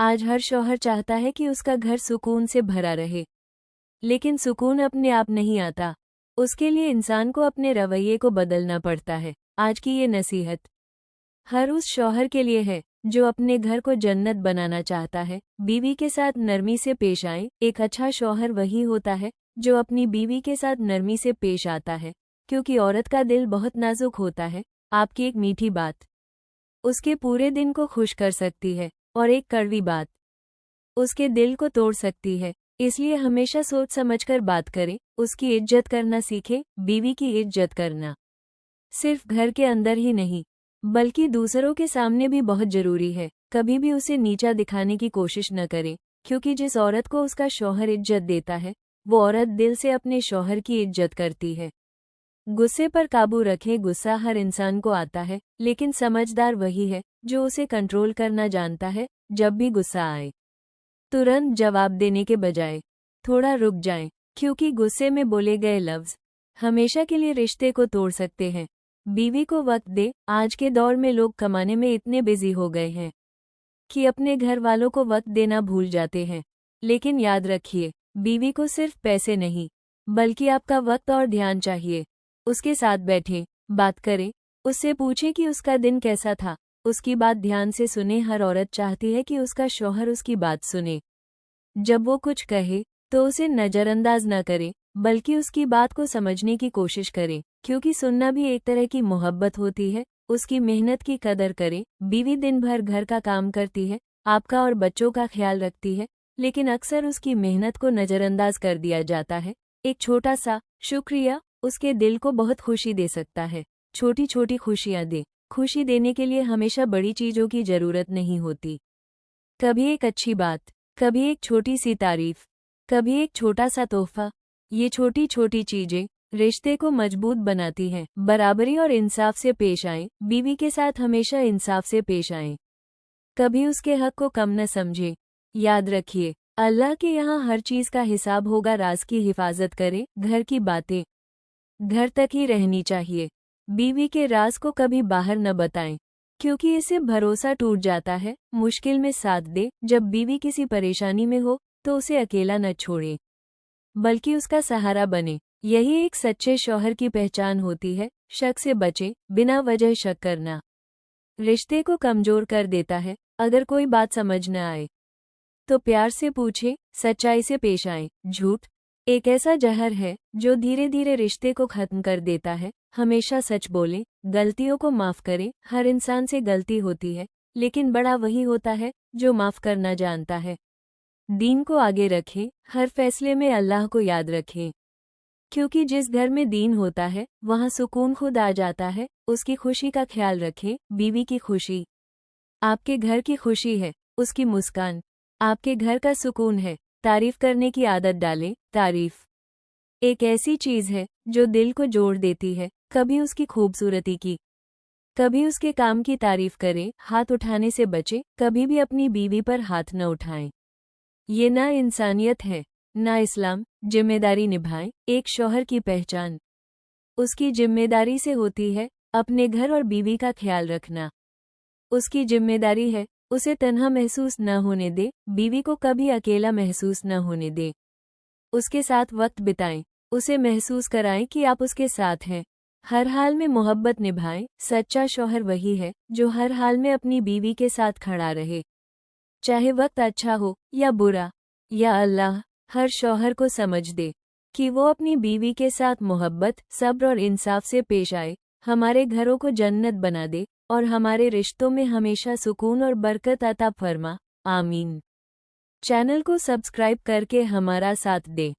आज हर शौहर चाहता है कि उसका घर सुकून से भरा रहे, लेकिन सुकून अपने आप नहीं आता। उसके लिए इंसान को अपने रवैये को बदलना पड़ता है। आज की ये नसीहत हर उस शौहर के लिए है जो अपने घर को जन्नत बनाना चाहता है। बीवी के साथ नरमी से पेश आए। एक अच्छा शौहर वही होता है जो अपनी बीवी के साथ नरमी से पेश आता है, क्योंकि औरत का दिल बहुत नाजुक होता है। आपकी एक मीठी बात उसके पूरे दिन को खुश कर सकती है और एक कड़वी बात उसके दिल को तोड़ सकती है। इसलिए हमेशा सोच समझकर बात करें। उसकी इज्जत करना सीखें। बीवी की इज्जत करना सिर्फ घर के अंदर ही नहीं, बल्कि दूसरों के सामने भी बहुत जरूरी है। कभी भी उसे नीचा दिखाने की कोशिश न करें, क्योंकि जिस औरत को उसका शौहर इज्जत देता है, वो औरत दिल से अपने शौहर की इज्जत करती है। गुस्से पर काबू रखें। गुस्सा हर इंसान को आता है, लेकिन समझदार वही है जो उसे कंट्रोल करना जानता है। जब भी गुस्सा आए, तुरंत जवाब देने के बजाय थोड़ा रुक जाएं, क्योंकि गुस्से में बोले गए लफ्ज हमेशा के लिए रिश्ते को तोड़ सकते हैं। बीवी को वक्त दे। आज के दौर में लोग कमाने में इतने बिजी हो गए हैं कि अपने घर वालों को वक्त देना भूल जाते हैं। लेकिन याद रखिए, बीवी को सिर्फ पैसे नहीं, बल्कि आपका वक्त और ध्यान चाहिए। उसके साथ बैठें, बात करें, उससे पूछें कि उसका दिन कैसा था। उसकी बात ध्यान से सुने। हर औरत चाहती है कि उसका शौहर उसकी बात सुने। जब वो कुछ कहे तो उसे नज़रअंदाज न करे, बल्कि उसकी बात को समझने की कोशिश करें, क्योंकि सुनना भी एक तरह की मोहब्बत होती है। उसकी मेहनत की कदर करें। बीवी दिन भर घर का काम करती है, आपका और बच्चों का ख्याल रखती है, लेकिन अक्सर उसकी मेहनत को नज़रअंदाज कर दिया जाता है। एक छोटा सा शुक्रिया उसके दिल को बहुत खुशी दे सकता है। छोटी छोटी खुशियां दे। खुशी देने के लिए हमेशा बड़ी चीज़ों की ज़रूरत नहीं होती। कभी एक अच्छी बात, कभी एक छोटी सी तारीफ, कभी एक छोटा सा तोहफा। ये छोटी छोटी चीज़ें रिश्ते को मजबूत बनाती हैं। बराबरी और इंसाफ से पेश आएं। बीवी के साथ हमेशा इंसाफ से पेश आएं। कभी उसके हक को कम न समझें। याद रखिए, अल्लाह के यहाँ हर चीज़ का हिसाब होगा। राज की हिफाजत करें। घर की बातें घर तक ही रहनी चाहिए। बीवी के राज को कभी बाहर न बताएं, क्योंकि इससे भरोसा टूट जाता है। मुश्किल में साथ दे। जब बीवी किसी परेशानी में हो तो उसे अकेला न छोड़े, बल्कि उसका सहारा बने। यही एक सच्चे शौहर की पहचान होती है। शक से बचे। बिना वजह शक करना रिश्ते को कमजोर कर देता है। अगर कोई बात समझ न आए तो प्यार से पूछे, सच्चाई से पेश आए। झूठ एक ऐसा जहर है जो धीरे धीरे रिश्ते को खत्म कर देता है। हमेशा सच बोलें। गलतियों को माफ करें। हर इंसान से गलती होती है, लेकिन बड़ा वही होता है जो माफ करना जानता है। दीन को आगे रखें। हर फैसले में अल्लाह को याद रखें, क्योंकि जिस घर में दीन होता है वहाँ सुकून खुद आ जाता है। उसकी खुशी का ख्याल रखें। बीवी की खुशी आपके घर की खुशी है। उसकी मुस्कान आपके घर का सुकून है। तारीफ करने की आदत डालें। तारीफ एक ऐसी चीज़ है जो दिल को जोड़ देती है। कभी उसकी खूबसूरती की, कभी उसके काम की तारीफ करें। हाथ उठाने से बचें। कभी भी अपनी बीवी पर हाथ न उठाएं। ये ना इंसानियत है, ना इस्लाम। जिम्मेदारी निभाएं। एक शौहर की पहचान उसकी जिम्मेदारी से होती है। अपने घर और बीवी का ख्याल रखना उसकी जिम्मेदारी है। उसे तन्हा महसूस न होने दे। बीवी को कभी अकेला महसूस न होने दे। उसके साथ वक्त बिताएं। उसे महसूस कराएं कि आप उसके साथ हैं। हर हाल में मोहब्बत निभाएं। सच्चा शौहर वही है जो हर हाल में अपनी बीवी के साथ खड़ा रहे, चाहे वक्त अच्छा हो या बुरा। या अल्लाह हर शौहर को समझ दे कि वो अपनी बीवी के साथ मोहब्बत, सब्र और इंसाफ से पेश आए। हमारे घरों को जन्नत बना दे और हमारे रिश्तों में हमेशा सुकून और बरकत अता फरमा। आमीन। चैनल को सब्सक्राइब करके हमारा साथ दे।